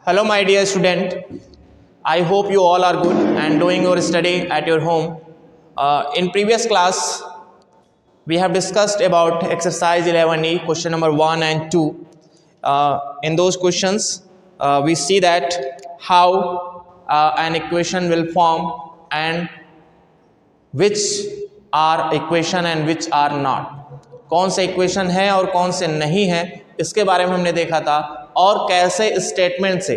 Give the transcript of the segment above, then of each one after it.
Hello, my dear student. I hope you all are good and doing your study at your home. In previous class, we have discussed about exercise 11E, question number 1 and 2. In those questions, we see that how an equation will form and which are equation and which are not. कौन से equation है और कौन से नहीं है, इसके बारे में हमने देखा था. और कैसे स्टेटमेंट से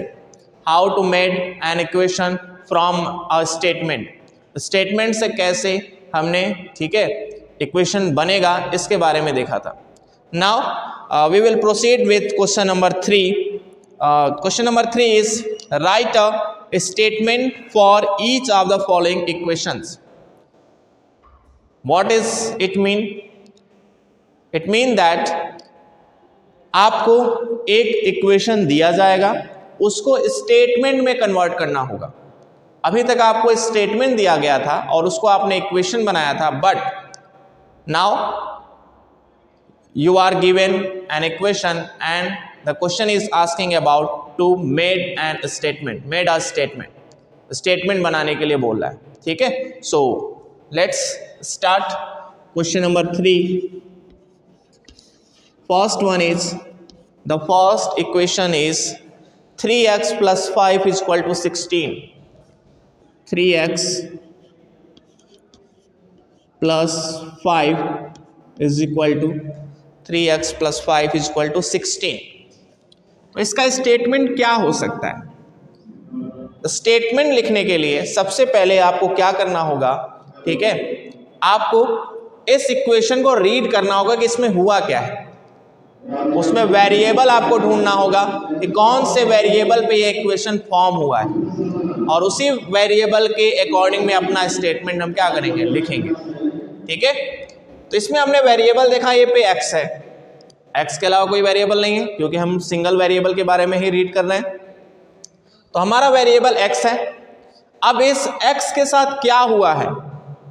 how to made an equation from a statement से कैसे हमने, ठीक है, इक्वेशन बनेगा, इसके बारे में देखा था. Now we will proceed with question number 3. Question number 3 is write a statement for each of the following equations. What is it mean? It mean that आपको एक इक्वेशन दिया जाएगा, उसको स्टेटमेंट में कन्वर्ट करना होगा. अभी तक आपको स्टेटमेंट दिया गया था और उसको आपने इक्वेशन बनाया था, but now you are given an equation and the question is asking about to made an statement. Made a statement बनाने के लिए बोल रहा है. ठीक है, so let's start question number 3. First one is, the first equation is 3x plus 5 is equal to 16. 3x plus 5 is equal to 3x plus 5 is equal to 16. तो इसका स्टेटमेंट क्या हो सकता है? स्टेटमेंट लिखने के लिए सबसे पहले आपको क्या करना होगा, ठीक है, आपको इस इक्वेशन को रीड करना होगा कि इसमें हुआ क्या है. उसमें वेरिएबल आपको ढूंढना होगा कि कौन से वेरिएबल पे ये इक्वेशन फॉर्म हुआ है, और उसी वेरिएबल के अकॉर्डिंग में अपना स्टेटमेंट हम क्या करेंगे, लिखेंगे. ठीक है, तो इसमें हमने वेरिएबल देखा, ये पे x है, x के अलावा कोई वेरिएबल नहीं है क्योंकि हम सिंगल वेरिएबल के बारे में ही रीड कर रहे हैं. तो हमारा वेरिएबल x है. अब इस x के साथ क्या हुआ है,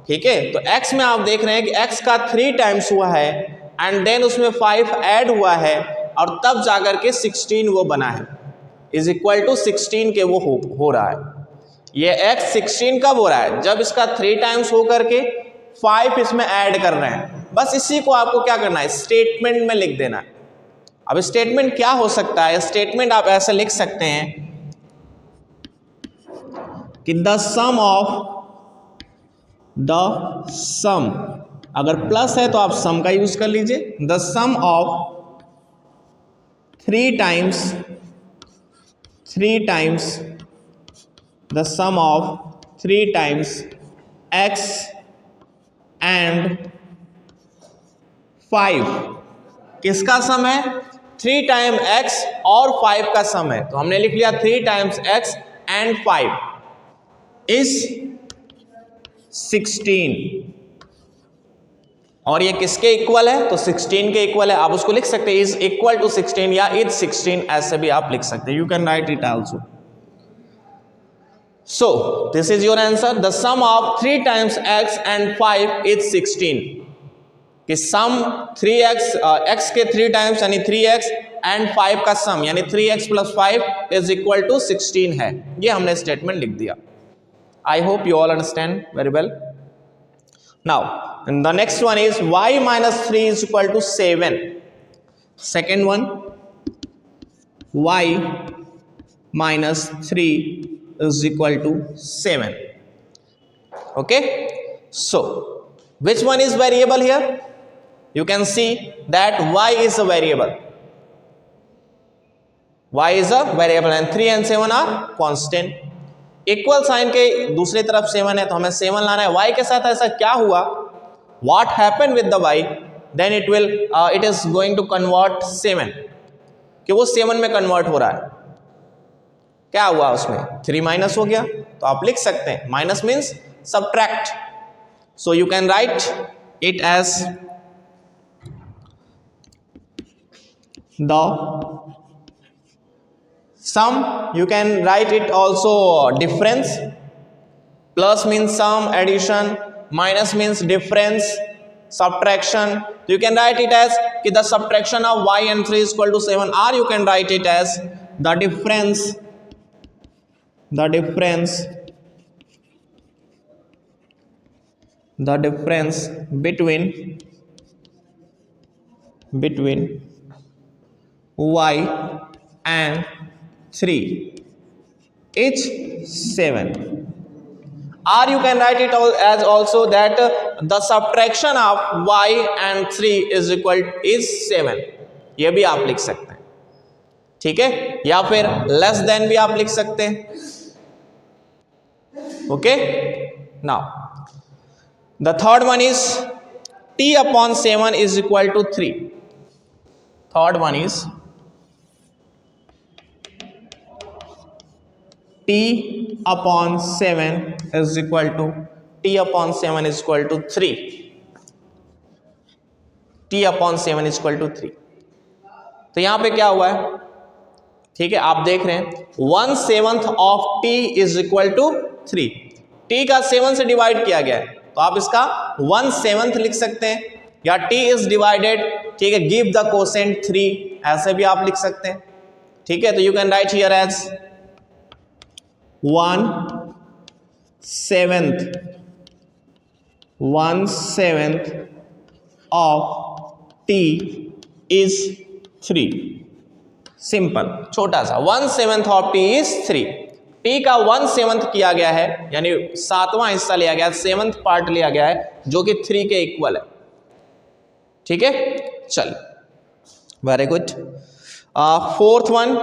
ठीक है, तो x में आप देख रहे हैं कि x का 3 टाइम्स हुआ है एंड देन उसमें 5 ऐड हुआ है और तब जाकर के 16 वो बना है, इज इक्वल टू 16 के वो हो रहा है. ये x 16 कब हो रहा है, जब इसका 3 टाइम्स हो करके 5 इसमें ऐड कर रहे हैं. बस इसी को आपको क्या करना है, स्टेटमेंट में लिख देना है. अब स्टेटमेंट क्या हो सकता है, स्टेटमेंट आप ऐसे लिख सकते हैं कि द सम, अगर प्लस है तो आप सम का यूज कर लीजिए. The sum of 3 times the sum of 3 times x and 5. किसका सम है, 3 टाइम x और 5 का सम है. तो हमने लिख लिया 3 टाइम्स x एंड 5 इज 16. और ये किसके इक्वल है, तो 16 के इक्वल है. आप उसको लिख सकते हैं इज इक्वल टू 16 या इज 16, ऐसे भी आप लिख सकते हैं. You can write it also. So this is your answer. The sum of 3 times x and 5 is 16. कि सम 3x x के 3 टाइम्स यानी 3x एंड 5 का सम यानी 3x plus 5 is equal to 16 है. ये हमने स्टेटमेंट लिख दिया. I hope you all understand very well. Now, the next one is y minus 3 is equal to 7. Second one, y minus 3 is equal to 7. Okay? So, which one is variable here? You can see that y is a variable. Y is a variable and 3 and 7 are constant. Equal sign के दूसरी तरफ 7 है तो हमें 7 लाना है. y के साथ ऐसा क्या हुआ, what happened with the y, then it is going to convert 7, कि वो 7 में कन्वर्ट हो रहा है. क्या हुआ उसमें, 3 माइनस हो गया. तो आप लिख सकते हैं minus means subtract. So you can write it as the sum. You can write it also difference. Plus means sum, addition, minus means difference, subtraction. You can write it as कि the subtraction of y and 3 is equal to 7, or you can write it as the difference the difference between y and 3 is 7, or you can write it as also that the subtraction of y and 3 is 7, ये भी आप लिख सकते हैं, ठीक है, या फिर लेस देन भी आप लिख सकते हैं. Okay, now the third one is t upon 7 is equal to 3. Third one is t upon 7 is equal to 3. t upon 7 is equal to 3. तो यहां पे क्या हुआ है, ठीक है, आप देख रहे हैं 1/7 of t is equal to 3. t का 7 से डिवाइड किया गया है, तो आप इसका 1/7 लिख सकते हैं, या t इज डिवाइडेड, ठीक है, गिव द कोसेंट 3, ऐसे भी आप लिख सकते हैं, ठीक है. तो you can write here as 1/7 of t is 3. Simple, छोटा सा 1/7 ऑफ t इज 3. t का 1/7 किया गया है, यानी 7वां हिस्सा लिया गया, 7th पार्ट लिया गया है, जो कि 3 के इक्वल है, ठीक है. चल, वेरी गुड. फोर्थ वन,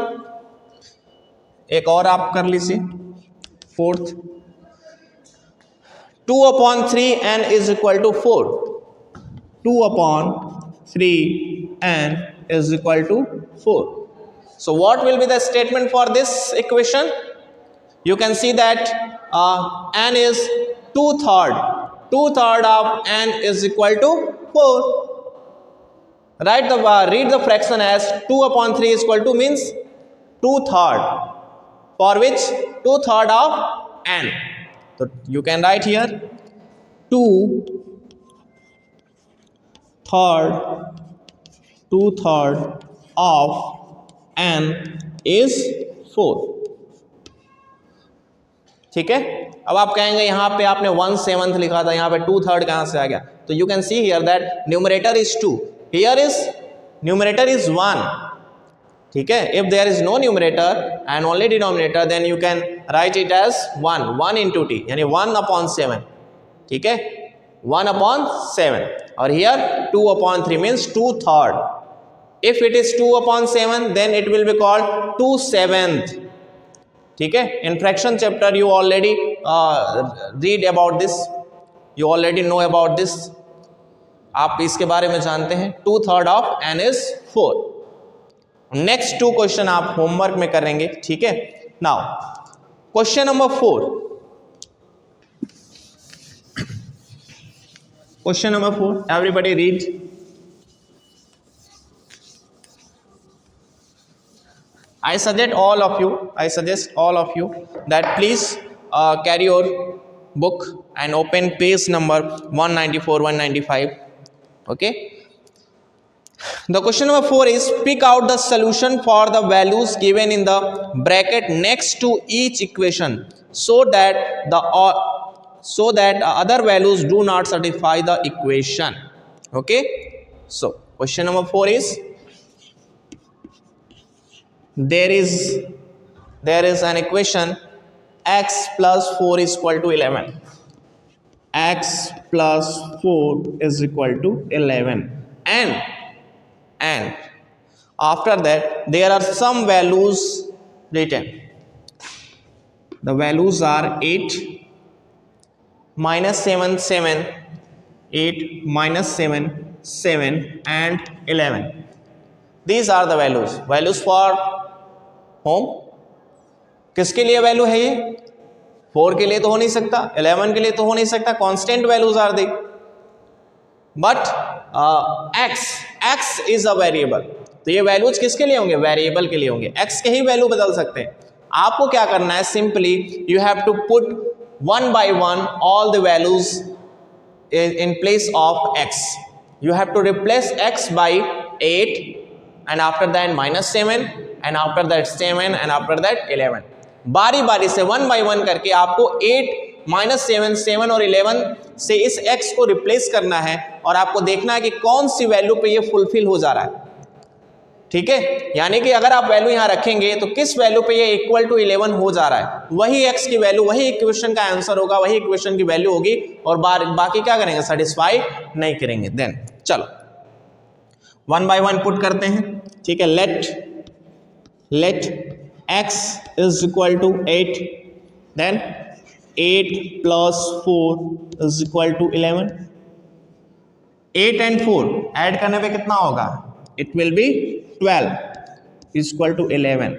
एक और आप कर लीजिए. Fourth, 2/3n is equal to 4. 2/3n is equal to 4. So what will be the statement for this equation? You can see that n is 2/3. 2/3 of n is equal to 4. Read the fraction as 2/3 is equal to means 2/3, for which 2/3 of n. So you can write here 2/3 of n is 4. ठीक है. अब आप कहेंगे यहाँ पे आपने 1/7 लिखा था, यहाँ पे 2/3 कहाँ से आ गया? तो you can see here that numerator is 2, here is numerator is 1. ठीक है. If there is no numerator and only denominator, then you can write it as 1 into t, यानी 1/7. ठीक है, 1/7. और हियर 2/3 means 2/3. If it is 2/7, then it will be called 2/7. ठीक है. In fraction chapter you already read about this, you already know about this. आप इसके बारे में जानते हैं. 2/3 of n is 4. Next 2 question आप होमवर्क में करेंगे, ठीक है. Now question number 4. Question number 4, everybody read. I suggest all of you that please carry your book and open page number 194, 195. Okay. The question number 4 is pick out the solution for the values given in the bracket next to each equation so that other values do not satisfy the equation. Okay. So question number 4 is, there is an equation x plus 4 is equal to 11. X plus 4 is equal to 11, and after that there are some values written. The values are 8, -7, 7, 8, -7, 7 and 11. These are the values for home. किसके लिए value है ये? 4 के लिए तो हो नहीं सकता, 11 के लिए तो हो नहीं सकता. कांस्टेंट वैल्यूज आर दी. But x is a variable, तो ये वैल्यूज किसके लिए होंगे? वेरिएबल के लिए होंगे. x के ही वैल्यू बदल सकते हैं. आपको क्या करना है? Simply you have to put 1 by 1 all the values in place of x. You have to replace x by 8 and after that -7 and after that 7 and after that 11. बारी बारी से 1 by 1 करके आपको 8 -7 7 और 11 से इस x को रिप्लेस करना है और आपको देखना है कि कौन सी वैल्यू पे ये फुलफिल हो जा रहा है। ठीक है, यानी कि अगर आप वैल्यू यहां रखेंगे तो किस वैल्यू पे ये इक्वल टू 11 हो जा रहा है, वही x की वैल्यू, वही इक्वेशन का आंसर होगा, वही इक्वेशन की वैल्यू होगी और बाकी क्या करेंगे, सेटिस्फाई नहीं करेंगे। देन चलो 1 by 1 पुट करते हैं। ठीक है, let x is equal to 8, then 8 + 4 is equal to 11। 8 and 4 add करने पे कितना होगा, it will be 12 is equal to 11.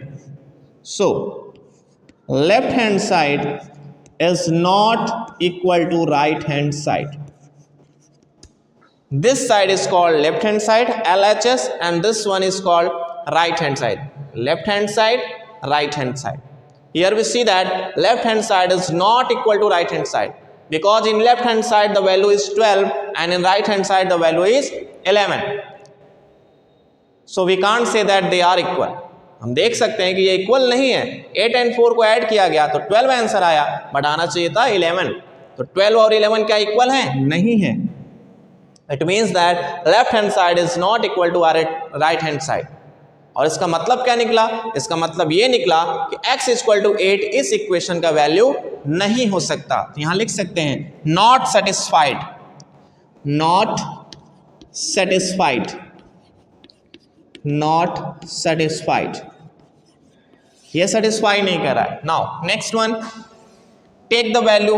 So left hand side is not equal to right hand side. This side is called left hand side, LHS, and this one is called right hand side. Left hand side, right hand side. Here we see that left hand side is not equal to right hand side, because in left hand side the value is 12 and in right hand side the value is 11. So we can't say that they are equal. हम देख सकते हैं कि ये equal नहीं है। 8 and 4 को add किया गया तो 12 आंसर आया, बट आना चाहिए था 11। तो 12 और 11 क्या इक्वल है, नहीं है। It means that left hand side is not equal to right hand side. और इसका मतलब क्या निकला, इसका मतलब ये निकला कि x इक्वल टू 8 इस इक्वेशन का वैल्यू नहीं हो सकता। तो यहां लिख सकते हैं not satisfied, not satisfied, not satisfied, ये सेटिस्फाई नहीं कर रहा है। Now next one, take the value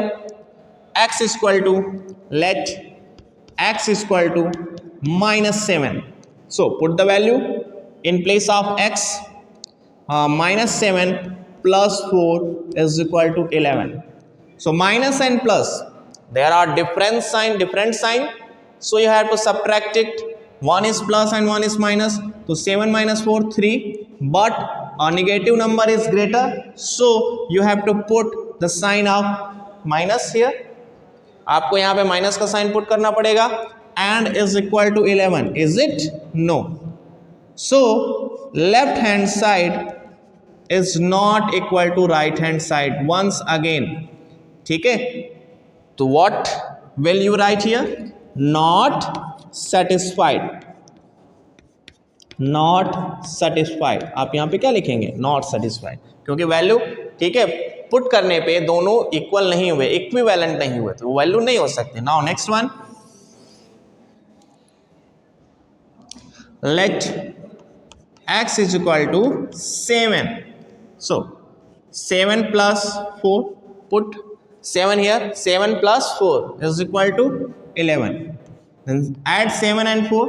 x equal to, let x equal to -7। So put the value in place of x, -7 + 4 is equal to 11. So minus and plus, there are different sign, so you have to subtract it. One is plus and one is minus, so 7 - 4 3, but a negative number is greater, so you have to put the sign of minus here. आपको यहाँ पे minus का sign put करना पड़ेगा, and is equal to 11. Is it? No. So left hand side is not equal to right hand side once again. ठीक है, तो what will you write here? Not satisfied, not satisfied. आप यहाँ पे क्या लिखेंगे, not satisfied, क्योंकि value, ठीक है, पुट करने पे दोनों इक्वल नहीं हुए, इक्विवेलेंट नहीं हुए, तो वैल्यू नहीं हो सकती। Now next one, let x is equal to 7. So 7 + 4, put 7 here, 7 + 4 is equal to 11. Then add 7 and 4,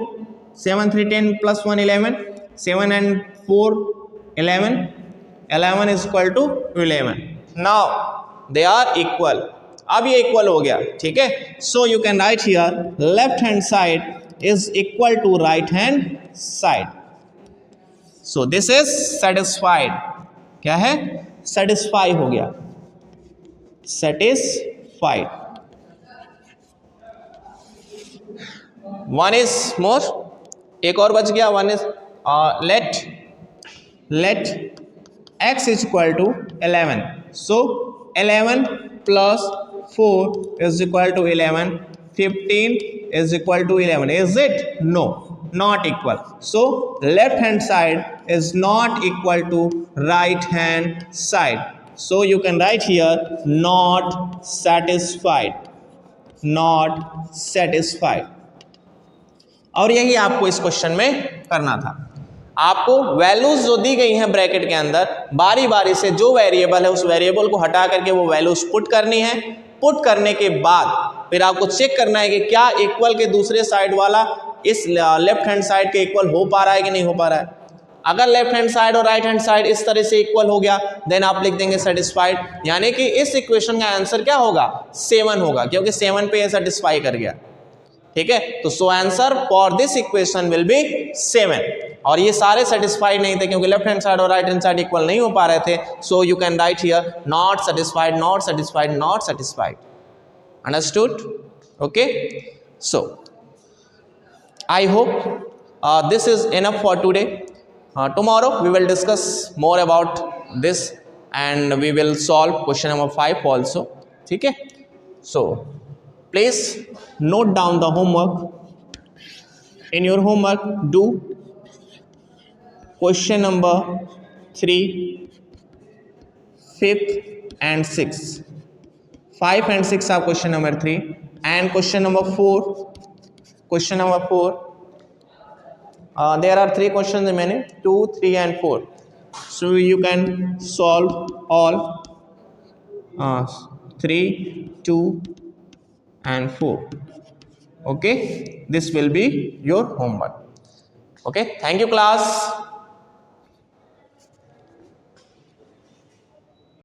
7 3 10 + 1 11, 7 and 4 11, 11 is equal to 11. Now they are equal. अब ये इक्वल हो गया, ठीक है। So you can write here left hand side is equal to right hand side. So this is satisfied. क्या है, satisfy हो गया, satisfied. One is more, एक और बच गया, one is let x is equal to 11. So 11 + 4 is equal to 11. 15 is equal to 11. Is it? No, not equal. So left hand side is not equal to right hand side. So you can write here not satisfied, not satisfied. और यही आपको इस question में करना था। आपको values जो दी गई हैं ब्रैकेट के अंदर, बारी बारी से जो वेरिएबल है उस वेरिएबल को हटा करके वो वैल्यूज पुट करनी है। पुट करने के बाद फिर आपको चेक करना है कि क्या इक्वल के दूसरे साइड वाला इस लेफ्ट हैंड साइड के इक्वल हो पा रहा है कि नहीं हो पा रहा है। अगर लेफ्ट हैंड साइड और राइट हैंड साइड इस तरह से इक्वल हो गया, देन आप लिख देंगे सेटिस्फाइड, यानी कि इस इक्वेशन का आंसर क्या होगा, 7 होगा, क्योंकि 7 पे ये सेटिस्फाई कर गया। ठीक है, तो so answer for this equation will be 7। और ये सारे सेटिस्फाइड नहीं थे क्योंकि लेफ्ट हैंड साइड और राइट हैंड साइड इक्वल नहीं हो पा रहे थे। सो you can write here not satisfied, not satisfied, not satisfied. Understood? Okay, so I hope this is enough for today. Tomorrow we will discuss more about this and we will solve question number 5 also. ठीक है, so please note down the homework. In your homework, do question number 3, 5th and 6th. 5 and 6 are question number 3, and question number 4. Question number 4. There are 3 questions remaining, 2, 3 and 4. So you can solve all 3, 2 and 4. Okay, this will be your homework. Okay, thank you class.